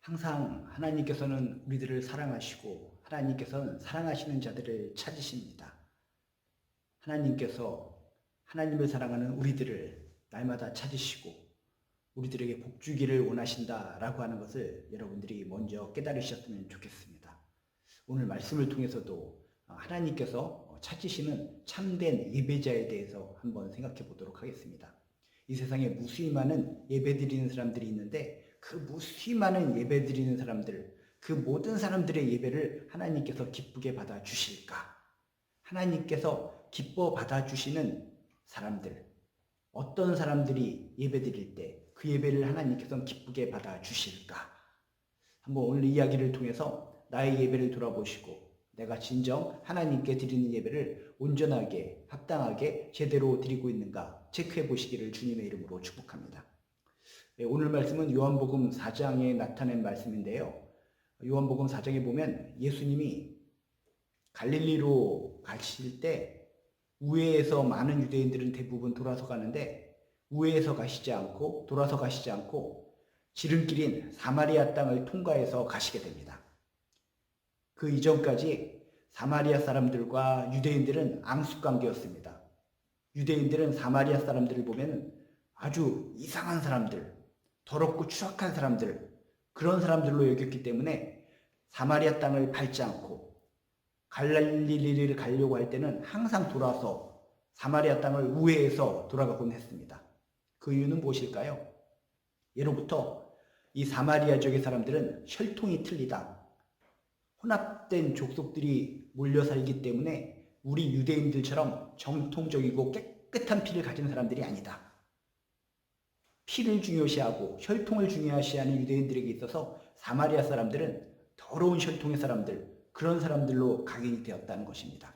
항상 하나님께서는 우리들을 사랑하시고 하나님께서는 사랑하시는 자들을 찾으십니다. 하나님께서 하나님을 사랑하는 우리들을 날마다 찾으시고 우리들에게 복 주기를 원하신다라고 하는 것을 여러분들이 먼저 깨달으셨으면 좋겠습니다. 오늘 말씀을 통해서도 하나님께서 찾으시는 참된 예배자에 대해서 한번 생각해 보도록 하겠습니다. 이 세상에 무수히 많은 예배드리는 사람들이 있는데 그 무수히 많은 예배드리는 사람들, 그 모든 사람들의 예배를 하나님께서 기쁘게 받아주실까? 하나님께서 기뻐 받아주시는 사람들, 어떤 사람들이 예배드릴 때 그 예배를 하나님께서 기쁘게 받아주실까? 한번 오늘 이야기를 통해서 나의 예배를 돌아보시고 내가 진정 하나님께 드리는 예배를 온전하게, 합당하게, 제대로 드리고 있는가 체크해 보시기를 주님의 이름으로 축복합니다. 오늘 말씀은 요한복음 4장에 나타낸 말씀인데요. 요한복음 4장에 보면 예수님이 갈릴리로 가실 때 우회에서 많은 유대인들은 대부분 돌아서 가는데 우회에서 가시지 않고 돌아서 가시지 않고 지름길인 사마리아 땅을 통과해서 가시게 됩니다. 그 이전까지 사마리아 사람들과 유대인들은 앙숙관계였습니다. 유대인들은 사마리아 사람들을 보면 아주 이상한 사람들, 더럽고 추악한 사람들, 그런 사람들로 여겼기 때문에 사마리아 땅을 밟지 않고 갈릴리를 가려고 할 때는 항상 돌아서 사마리아 땅을 우회해서 돌아가곤 했습니다. 그 이유는 무엇일까요? 예로부터 이 사마리아 지역의 사람들은 혈통이 틀리다. 혼합된 족속들이 몰려 살기 때문에 우리 유대인들처럼 정통적이고 깨끗한 피를 가진 사람들이 아니다. 피를 중요시하고 혈통을 중요시하는 유대인들에게 있어서 사마리아 사람들은 더러운 혈통의 사람들, 그런 사람들로 각인이 되었다는 것입니다.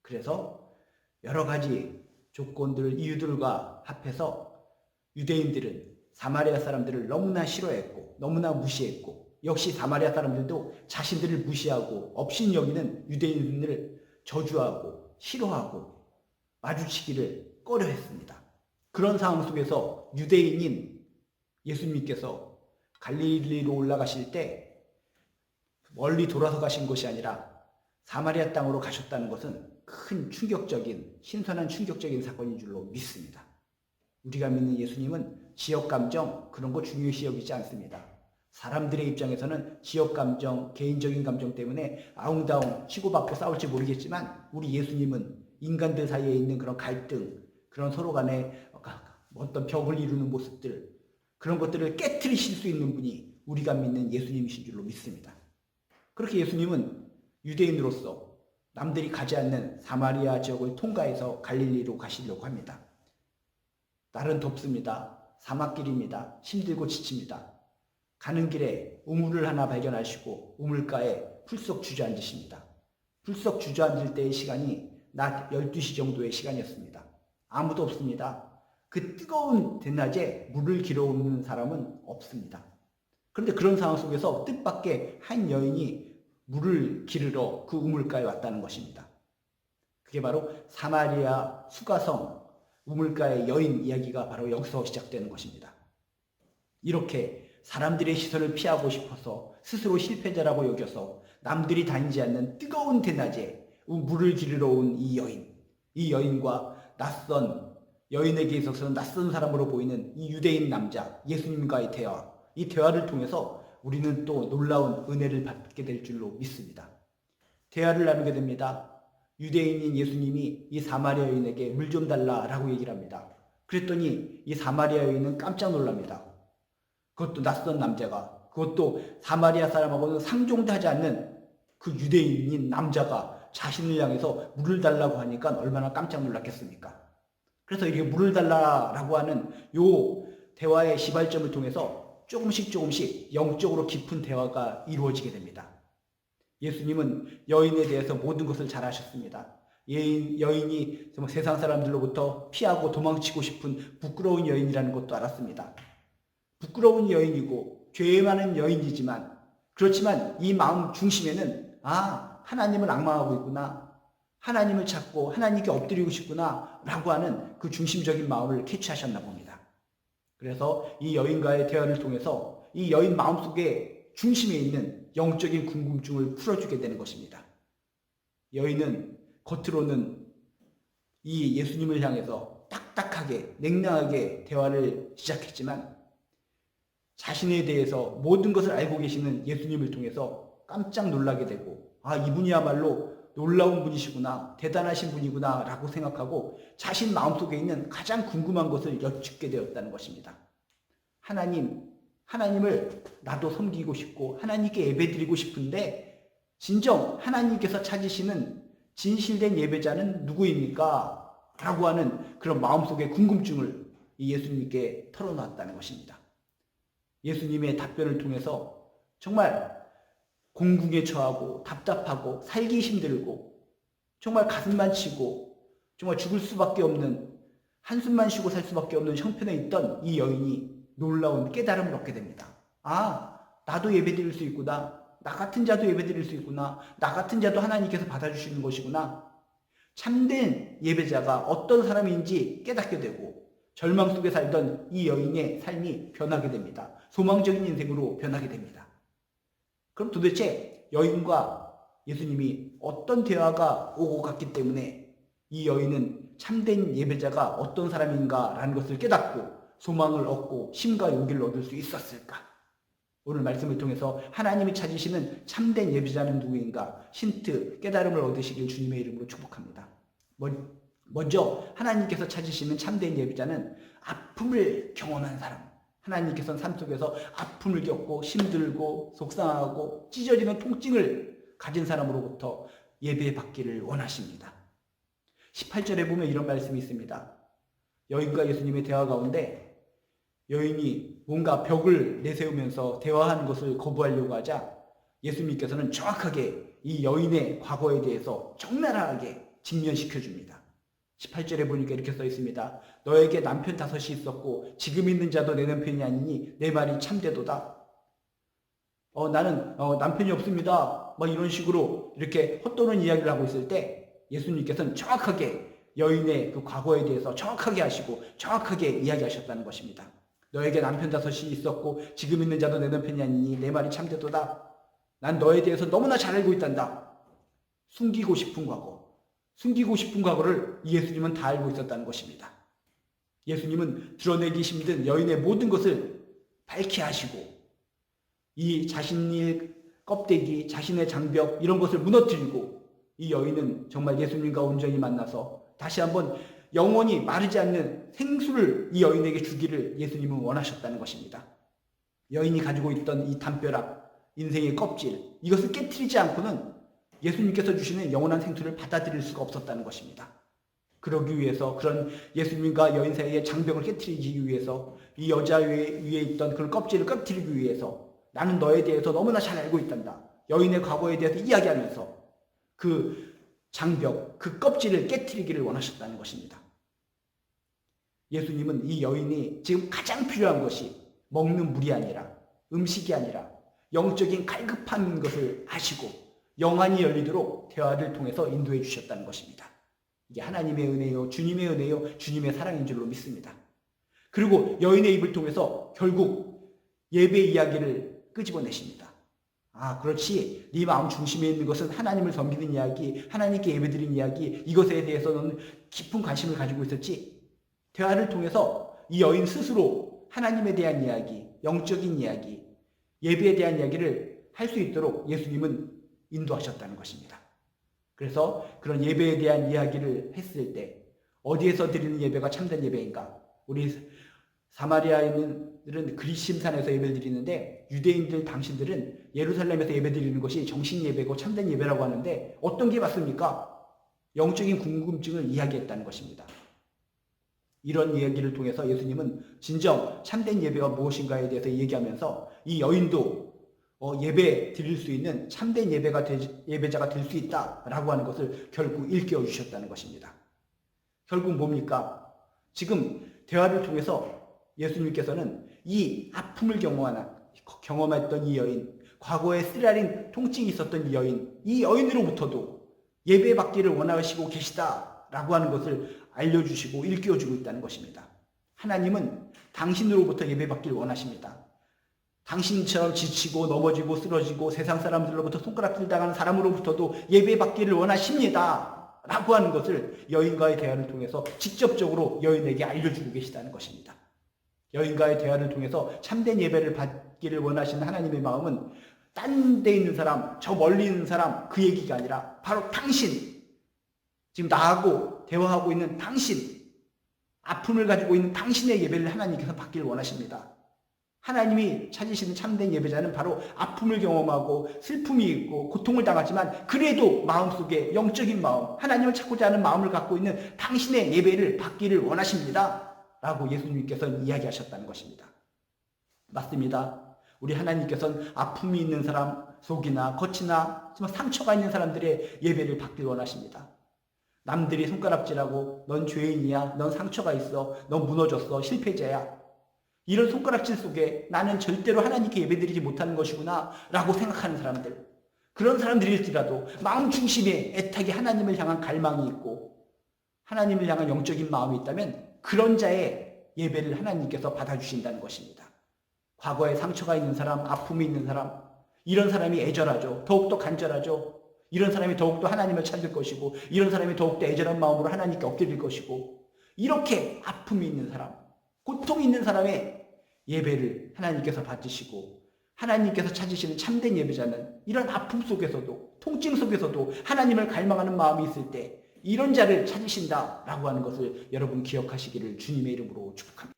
그래서 여러 가지 조건들, 이유들과 합해서 유대인들은 사마리아 사람들을 너무나 싫어했고 너무나 무시했고 역시 사마리아 사람들도 자신들을 무시하고 업신여기는 유대인들을 저주하고 싫어하고 마주치기를 꺼려했습니다. 그런 상황 속에서 유대인인 예수님께서 갈릴리로 올라가실 때 멀리 돌아서 가신 것이 아니라 사마리아 땅으로 가셨다는 것은 큰 충격적인, 신선한 충격적인 사건인 줄로 믿습니다. 우리가 믿는 예수님은 지역감정 그런 거 중요시 여기지 않습니다. 사람들의 입장에서는 지역감정, 개인적인 감정 때문에 아웅다웅 치고받고 싸울지 모르겠지만 우리 예수님은 인간들 사이에 있는 그런 갈등, 그런 서로 간에 어떤 벽을 이루는 모습들, 그런 것들을 깨트리실 수 있는 분이 우리가 믿는 예수님이신 줄로 믿습니다. 그렇게 예수님은 유대인으로서 남들이 가지 않는 사마리아 지역을 통과해서 갈릴리로 가시려고 합니다. 날은 덥습니다. 사막길입니다. 힘들고 지칩니다. 가는 길에 우물을 하나 발견하시고 우물가에 풀썩 주저앉으십니다. 풀썩 주저앉을 때의 시간이 낮 12시 정도의 시간이었습니다. 아무도 없습니다. 그 뜨거운 대낮에 물을 길어오는 사람은 없습니다. 그런데 그런 상황 속에서 뜻밖의 한 여인이 물을 기르러 그 우물가에 왔다는 것입니다. 그게 바로 사마리아 수가성 우물가의 여인 이야기가 바로 여기서 시작되는 것입니다. 이렇게 사람들의 시선을 피하고 싶어서 스스로 실패자라고 여겨서 남들이 다니지 않는 뜨거운 대낮에 물을 기르러 온 이 여인과 낯선 여인에게 있어서는 낯선 사람으로 보이는 이 유대인 남자 예수님과의 대화, 이 대화를 통해서 우리는 또 놀라운 은혜를 받게 될 줄로 믿습니다. 대화를 나누게 됩니다. 유대인인 예수님이 이 사마리아 여인에게 물 좀 달라라고 얘기를 합니다. 그랬더니 이 사마리아 여인은 깜짝 놀랍니다. 그것도 낯선 남자가, 그것도 사마리아 사람하고는 상종도 하지 않는 그 유대인인 남자가 자신을 향해서 물을 달라고 하니까 얼마나 깜짝 놀랐겠습니까? 그래서 이렇게 물을 달라고 하는 요 대화의 시발점을 통해서 조금씩 영적으로 깊은 대화가 이루어지게 됩니다. 예수님은 여인에 대해서 모든 것을 잘 아셨습니다. 여인이 정말 세상 사람들로부터 피하고 도망치고 싶은 부끄러운 여인이라는 것도 알았습니다. 부끄러운 여인이고 죄 많은 여인이지만 그렇지만 이 마음 중심에는 하나님을 앙망하고 있구나. 하나님을 찾고 하나님께 엎드리고 싶구나 라고 하는 그 중심적인 마음을 캐치하셨나 봅니다. 그래서 이 여인과의 대화를 통해서 이 여인 마음속에 중심에 있는 영적인 궁금증을 풀어주게 되는 것입니다. 여인은 겉으로는 이 예수님을 향해서 딱딱하게 냉랭하게 대화를 시작했지만 자신에 대해서 모든 것을 알고 계시는 예수님을 통해서 깜짝 놀라게 되고, 아, 이분이야말로 놀라운 분이시구나, 대단하신 분이구나 라고 생각하고 자신 마음속에 있는 가장 궁금한 것을 여쭙게 되었다는 것입니다. 하나님을 나도 섬기고 싶고 하나님께 예배드리고 싶은데 진정 하나님께서 찾으시는 진실된 예배자는 누구입니까? 라고 하는 그런 마음속의 궁금증을 이 예수님께 털어놨다는 것입니다. 예수님의 답변을 통해서 정말 공궁에 처하고 답답하고 살기 힘들고 정말 가슴만 치고 정말 죽을 수밖에 없는, 한숨만 쉬고 살 수밖에 없는 형편에 있던 이 여인이 놀라운 깨달음을 얻게 됩니다. 아, 나도 예배드릴 수 있구나. 나 같은 자도 예배드릴 수 있구나. 나 같은 자도 하나님께서 받아주시는 것이구나. 참된 예배자가 어떤 사람인지 깨닫게 되고 절망 속에 살던 이 여인의 삶이 변하게 됩니다. 소망적인 인생으로 변하게 됩니다. 그럼 도대체 여인과 예수님이 어떤 대화가 오고 갔기 때문에 이 여인은 참된 예배자가 어떤 사람인가라는 것을 깨닫고 소망을 얻고 힘과 용기를 얻을 수 있었을까? 오늘 말씀을 통해서 하나님이 찾으시는 참된 예배자는 누구인가? 힌트, 깨달음을 얻으시길 주님의 이름으로 축복합니다. 먼저 하나님께서 찾으시는 참된 예배자는 아픔을 경험한 사람. 하나님께서는 삶 속에서 아픔을 겪고 힘들고 속상하고 찢어지는 통증을 가진 사람으로부터 예배받기를 원하십니다. 18절에 보면 이런 말씀이 있습니다. 여인과 예수님의 대화 가운데 여인이 뭔가 벽을 내세우면서 대화하는 것을 거부하려고 하자 예수님께서는 정확하게 이 여인의 과거에 대해서 적나라하게 직면시켜줍니다. 18절에 보니까 이렇게 써 있습니다. 너에게 남편 5이 있었고 지금 있는 자도 내 남편이 아니니 내 말이 참되도다. 나는 남편이 없습니다. 뭐 이런 식으로 이렇게 헛도는 이야기를 하고 있을 때 예수님께서는 정확하게 여인의 그 과거에 대해서 정확하게 하시고 정확하게 이야기하셨다는 것입니다. 너에게 남편 5이 있었고 지금 있는 자도 내 남편이 아니니 내 말이 참되도다. 난 너에 대해서 너무나 잘 알고 있단다. 숨기고 싶은 과거를 예수님은 다 알고 있었다는 것입니다. 예수님은 드러내기 힘든 여인의 모든 것을 밝히 하시고 이 자신의 껍데기, 자신의 장벽 이런 것을 무너뜨리고 이 여인은 정말 예수님과 온전히 만나서 다시 한번 영원히 마르지 않는 생수를 이 여인에게 주기를 예수님은 원하셨다는 것입니다. 여인이 가지고 있던 이 담벼락, 인생의 껍질, 이것을 깨트리지 않고는 예수님께서 주시는 영원한 생수를 받아들일 수가 없었다는 것입니다. 그러기 위해서 그런 예수님과 여인 사이의 장벽을 깨트리기 위해서 이 여자 위에 있던 그런 껍질을 깨트리기 위해서 나는 너에 대해서 너무나 잘 알고 있단다. 여인의 과거에 대해서 이야기하면서 그 장벽, 그 껍질을 깨트리기를 원하셨다는 것입니다. 예수님은 이 여인이 지금 가장 필요한 것이 먹는 물이 아니라 음식이 아니라 영적인 갈급한 것을 아시고 영안이 열리도록 대화를 통해서 인도해 주셨다는 것입니다. 이게 하나님의 은혜요, 주님의 은혜요, 주님의 사랑인 줄로 믿습니다. 그리고 여인의 입을 통해서 결국 예배 이야기를 끄집어내십니다. 아, 그렇지. 네 마음 중심에 있는 것은 하나님을 섬기는 이야기, 하나님께 예배드리는 이야기, 이것에 대해서는 깊은 관심을 가지고 있었지. 대화를 통해서 이 여인 스스로 하나님에 대한 이야기, 영적인 이야기, 예배에 대한 이야기를 할 수 있도록 예수님은 인도하셨다는 것입니다. 그래서 그런 예배에 대한 이야기를 했을 때 어디에서 드리는 예배가 참된 예배인가? 우리 사마리아인들은 그리심산에서 예배를 드리는데 유대인들 당신들은 예루살렘에서 예배 드리는 것이 정식 예배고 참된 예배라고 하는데 어떤 게 맞습니까? 영적인 궁금증을 이야기했다는 것입니다. 이런 이야기를 통해서 예수님은 진정 참된 예배가 무엇인가에 대해서 얘기하면서 이 여인도 예배 드릴 수 있는 참된 예배자가 될 수 있다라고 하는 것을 결국 일깨워 주셨다는 것입니다. 결국 뭡니까? 지금 대화를 통해서 예수님께서는 이 아픔을 경험했던 이 여인, 과거에 쓰라린 통증이 있었던 이 여인으로부터도 예배받기를 원하시고 계시다라고 하는 것을 알려주시고 일깨워주고 있다는 것입니다. 하나님은 당신으로부터 예배받기를 원하십니다. 당신처럼 지치고 넘어지고 쓰러지고 세상 사람들로부터 손가락질 당하는 사람으로부터도 예배받기를 원하십니다. 라고 하는 것을 여인과의 대화를 통해서 직접적으로 여인에게 알려주고 계시다는 것입니다. 여인과의 대화를 통해서 참된 예배를 받기를 원하시는 하나님의 마음은 딴 데 있는 사람, 저 멀리 있는 사람 그 얘기가 아니라 바로 당신, 지금 나하고 대화하고 있는 당신, 아픔을 가지고 있는 당신의 예배를 하나님께서 받기를 원하십니다. 하나님이 찾으시는 참된 예배자는 바로 아픔을 경험하고 슬픔이 있고 고통을 당하지만 그래도 마음속에 영적인 마음, 하나님을 찾고자 하는 마음을 갖고 있는 당신의 예배를 받기를 원하십니다. 라고 예수님께서는 이야기하셨다는 것입니다. 맞습니다. 우리 하나님께서는 아픔이 있는 사람, 속이나 겉이나 상처가 있는 사람들의 예배를 받기를 원하십니다. 남들이 손가락질하고 넌 죄인이야, 넌 상처가 있어, 넌 무너졌어, 실패자야. 이런 손가락질 속에 나는 절대로 하나님께 예배드리지 못하는 것이구나 라고 생각하는 사람들, 그런 사람들일지라도 마음 중심에 애타게 하나님을 향한 갈망이 있고 하나님을 향한 영적인 마음이 있다면 그런 자의 예배를 하나님께서 받아주신다는 것입니다. 과거에 상처가 있는 사람, 아픔이 있는 사람, 이런 사람이 애절하죠. 더욱더 간절하죠. 이런 사람이 더욱더 하나님을 찾을 것이고 이런 사람이 더욱더 애절한 마음으로 하나님께 엎드릴 것이고, 이렇게 아픔이 있는 사람, 고통이 있는 사람의 예배를 하나님께서 받으시고 하나님께서 찾으시는 참된 예배자는 이런 아픔 속에서도 통증 속에서도 하나님을 갈망하는 마음이 있을 때 이런 자를 찾으신다라고 하는 것을 여러분 기억하시기를 주님의 이름으로 축복합니다.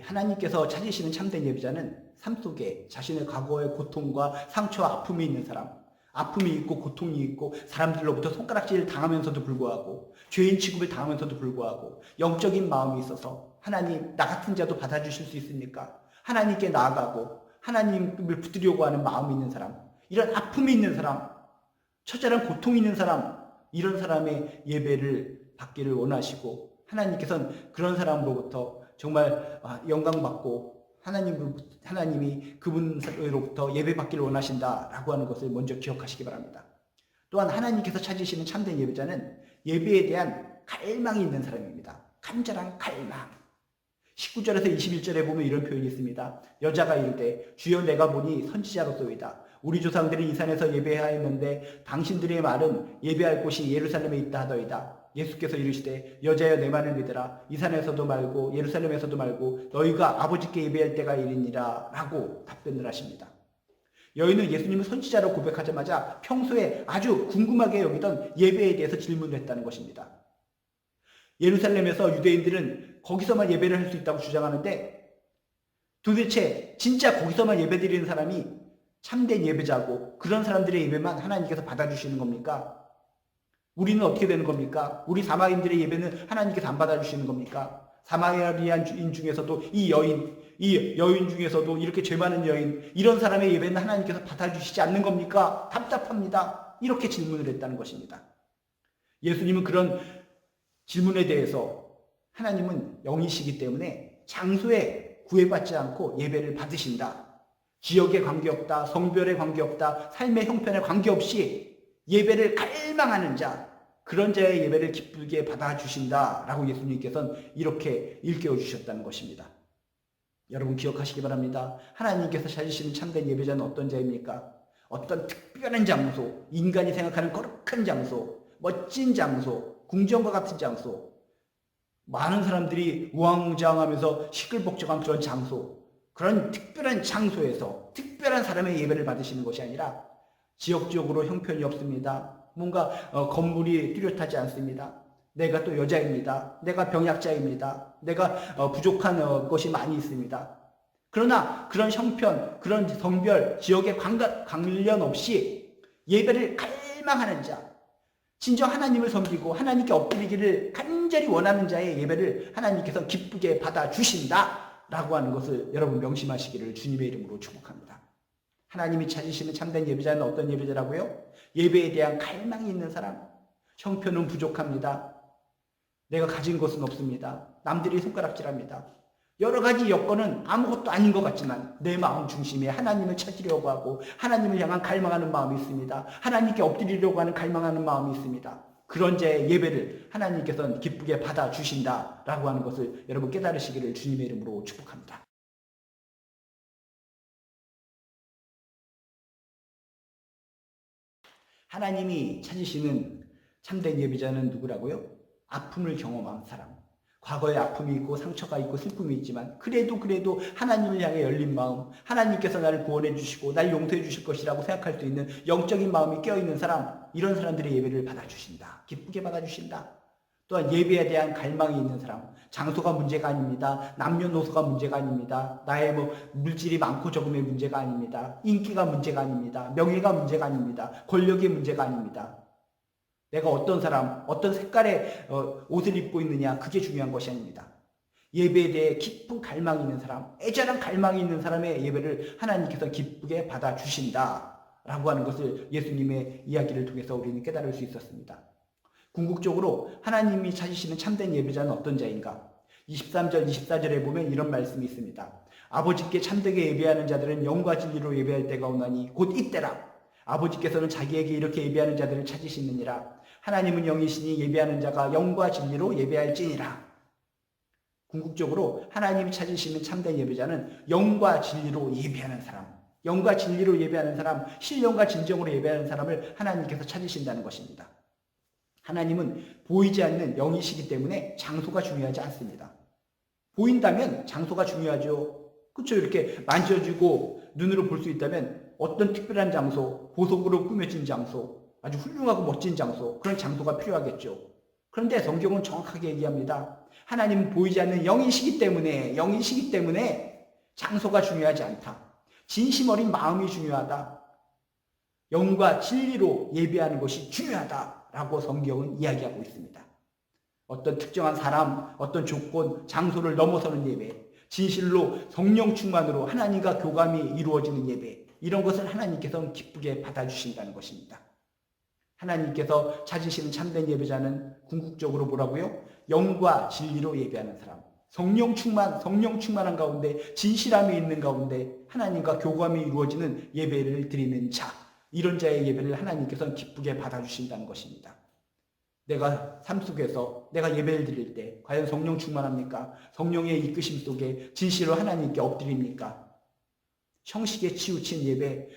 하나님께서 찾으시는 참된 예배자는 삶 속에 자신의 과거의 고통과 상처와 아픔이 있는 사람, 아픔이 있고 고통이 있고 사람들로부터 손가락질을 당하면서도 불구하고 죄인 취급을 당하면서도 불구하고 영적인 마음이 있어서 하나님, 나 같은 자도 받아주실 수 있습니까? 하나님께 나아가고 하나님을 붙들려고 하는 마음이 있는 사람, 이런 아픔이 있는 사람, 처절한 고통이 있는 사람, 이런 사람의 예배를 받기를 원하시고 하나님께서는 그런 사람으로부터 정말 영광받고 하나님이 그분으로부터 예배받기를 원하신다라고 하는 것을 먼저 기억하시기 바랍니다. 또한 하나님께서 찾으시는 참된 예배자는 예배에 대한 갈망이 있는 사람입니다. 간절한 갈망. 19절에서 21절에 보면 이런 표현이 있습니다. 여자가 이르되 주여 내가 보니 선지자로소이다. 우리 조상들이 이 산에서 예배하였는데 당신들의 말은 예배할 곳이 예루살렘에 있다 하더이다. 예수께서 이르시되 여자여 내 말을 믿으라. 이 산에서도 말고 예루살렘에서도 말고 너희가 아버지께 예배할 때가 이르니라 라고 답변을 하십니다. 여인은 예수님을 선지자로 고백하자마자 평소에 아주 궁금하게 여기던 예배에 대해서 질문을 했다는 것입니다. 예루살렘에서 유대인들은 거기서만 예배를 할 수 있다고 주장하는데 도대체 진짜 거기서만 예배드리는 사람이 참된 예배자고 그런 사람들의 예배만 하나님께서 받아주시는 겁니까? 우리는 어떻게 되는 겁니까? 우리 사마리아인들의 예배는 하나님께서 안 받아주시는 겁니까? 사마리아인 중에서도 이 여인 중에서도 이렇게 죄 많은 여인, 이런 사람의 예배는 하나님께서 받아주시지 않는 겁니까? 답답합니다. 이렇게 질문을 했다는 것입니다. 예수님은 그런 질문에 대해서 하나님은 영이시기 때문에 장소에 구애받지 않고 예배를 받으신다. 지역에 관계없다, 성별에 관계없다, 삶의 형편에 관계없이 예배를 갈망하는 자, 그런 자의 예배를 기쁘게 받아주신다라고 예수님께서는 이렇게 일깨워 주셨다는 것입니다. 여러분 기억하시기 바랍니다. 하나님께서 찾으시는 참된 예배자는 어떤 자입니까? 어떤 특별한 장소, 인간이 생각하는 거룩한 장소, 멋진 장소, 궁전과 같은 장소, 많은 사람들이 우왕좌왕하면서 시끌벅적한 그런 장소, 그런 특별한 장소에서 특별한 사람의 예배를 받으시는 것이 아니라 지역적으로 형편이 없습니다. 뭔가 건물이 뚜렷하지 않습니다. 내가 또 여자입니다. 내가 병약자입니다. 내가 부족한 것이 많이 있습니다. 그러나 그런 형편, 그런 성별, 지역에 관련 없이 예배를 갈망하는 자, 진정 하나님을 섬기고 하나님께 엎드리기를 간절히 원하는 자의 예배를 하나님께서 기쁘게 받아주신다라고 하는 것을 여러분 명심하시기를 주님의 이름으로 축복합니다. 하나님이 찾으시는 참된 예배자는 어떤 예배자라고요? 예배에 대한 갈망이 있는 사람. 형편은 부족합니다. 내가 가진 것은 없습니다. 남들이 손가락질합니다. 여러 가지 여건은 아무것도 아닌 것 같지만 내 마음 중심에 하나님을 찾으려고 하고 하나님을 향한 갈망하는 마음이 있습니다. 하나님께 엎드리려고 하는 갈망하는 마음이 있습니다. 그런 자의 예배를 하나님께서는 기쁘게 받아주신다라고 하는 것을 여러분 깨달으시기를 주님의 이름으로 축복합니다. 하나님이 찾으시는 참된 예배자는 누구라고요? 아픔을 경험한 사람. 과거에 아픔이 있고 상처가 있고 슬픔이 있지만 그래도 하나님을 향해 열린 마음, 하나님께서 나를 구원해 주시고 날 용서해 주실 것이라고 생각할 수 있는 영적인 마음이 깨어있는 사람, 이런 사람들의 예배를 받아주신다. 기쁘게 받아주신다. 또한 예배에 대한 갈망이 있는 사람, 장소가 문제가 아닙니다. 남녀노소가 문제가 아닙니다. 나의 물질이 많고 적음의 문제가 아닙니다. 인기가 문제가 아닙니다. 명예가 문제가 아닙니다. 권력의 문제가 아닙니다. 내가 어떤 사람, 어떤 색깔의 옷을 입고 있느냐, 그게 중요한 것이 아닙니다. 예배에 대해 깊은 갈망이 있는 사람, 애절한 갈망이 있는 사람의 예배를 하나님께서 기쁘게 받아주신다라고 하는 것을 예수님의 이야기를 통해서 우리는 깨달을 수 있었습니다. 궁극적으로 하나님이 찾으시는 참된 예배자는 어떤 자인가? 23절, 24절에 보면 이런 말씀이 있습니다. 아버지께 참되게 예배하는 자들은 영과 진리로 예배할 때가 오나니 곧 이때라. 아버지께서는 자기에게 이렇게 예배하는 자들을 찾으시느니라. 하나님은 영이시니 예배하는 자가 영과 진리로 예배할지니라. 궁극적으로 하나님이 찾으시는 참된 예배자는 영과 진리로 예배하는 사람, 영과 진리로 예배하는 사람, 신령과 진정으로 예배하는 사람을 하나님께서 찾으신다는 것입니다. 하나님은 보이지 않는 영이시기 때문에 장소가 중요하지 않습니다. 보인다면 장소가 중요하죠. 그렇죠? 이렇게 만져주고 눈으로 볼 수 있다면 어떤 특별한 장소, 보석으로 꾸며진 장소, 아주 훌륭하고 멋진 장소, 그런 장소가 필요하겠죠. 그런데 성경은 정확하게 얘기합니다. 하나님은 보이지 않는 영이시기 때문에 장소가 중요하지 않다. 진심 어린 마음이 중요하다. 영과 진리로 예배하는 것이 중요하다라고 성경은 이야기하고 있습니다. 어떤 특정한 사람, 어떤 조건, 장소를 넘어서는 예배, 진실로 성령 충만으로 하나님과 교감이 이루어지는 예배, 이런 것을 하나님께서는 기쁘게 받아주신다는 것입니다. 하나님께서 찾으시는 참된 예배자는 궁극적으로 뭐라고요? 영과 진리로 예배하는 사람, 성령 충만한 가운데 진실함이 있는 가운데 하나님과 교감이 이루어지는 예배를 드리는 자, 이런 자의 예배를 하나님께서는 기쁘게 받아주신다는 것입니다. 내가 삶 속에서 내가 예배를 드릴 때 과연 성령 충만합니까? 성령의 이끄심 속에 진실로 하나님께 엎드립니까? 형식에 치우친 예배,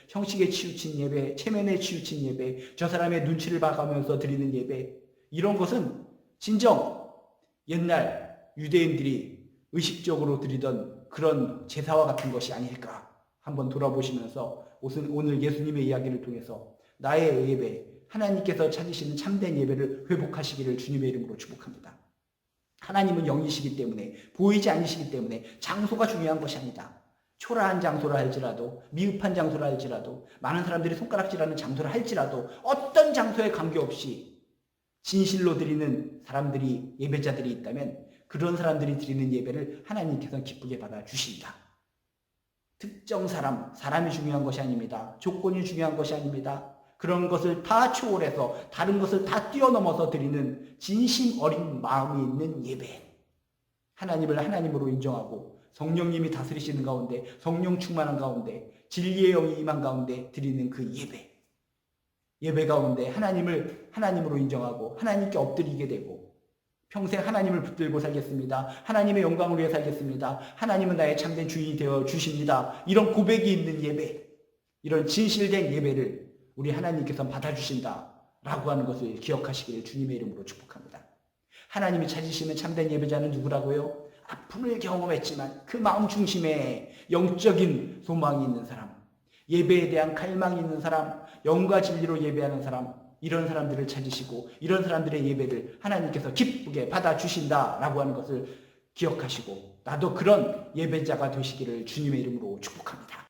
체면에 치우친 예배, 저 사람의 눈치를 봐가면서 드리는 예배, 이런 것은 진정 옛날 유대인들이 의식적으로 드리던 그런 제사와 같은 것이 아닐까 한번 돌아보시면서 오늘 예수님의 이야기를 통해서 나의 예배, 하나님께서 찾으시는 참된 예배를 회복하시기를 주님의 이름으로 축복합니다. 하나님은 영이시기 때문에, 보이지 않으시기 때문에 장소가 중요한 것이 아니다. 초라한 장소라 할지라도, 미흡한 장소라 할지라도, 많은 사람들이 손가락질하는 장소라 할지라도, 어떤 장소에 관계없이 진실로 드리는 사람들이, 예배자들이 있다면 그런 사람들이 드리는 예배를 하나님께서는 기쁘게 받아주신다. 특정 사람이 중요한 것이 아닙니다. 조건이 중요한 것이 아닙니다. 그런 것을 다 초월해서 다른 것을 다 뛰어넘어서 드리는 진심 어린 마음이 있는 예배. 하나님을 하나님으로 인정하고 성령님이 다스리시는 가운데, 성령 충만한 가운데, 진리의 영이 임한 가운데 드리는 그 예배. 예배 가운데 하나님을 하나님으로 인정하고 하나님께 엎드리게 되고 평생 하나님을 붙들고 살겠습니다. 하나님의 영광을 위해 살겠습니다. 하나님은 나의 참된 주인이 되어 주십니다. 이런 고백이 있는 예배, 이런 진실된 예배를 우리 하나님께서 받아주신다라고 하는 것을 기억하시기를 주님의 이름으로 축복합니다. 하나님이 찾으시는 참된 예배자는 누구라고요? 아픔을 경험했지만 그 마음 중심에 영적인 소망이 있는 사람, 예배에 대한 갈망이 있는 사람, 영과 진리로 예배하는 사람, 이런 사람들을 찾으시고 이런 사람들의 예배를 하나님께서 기쁘게 받아주신다라고 하는 것을 기억하시고 나도 그런 예배자가 되시기를 주님의 이름으로 축복합니다.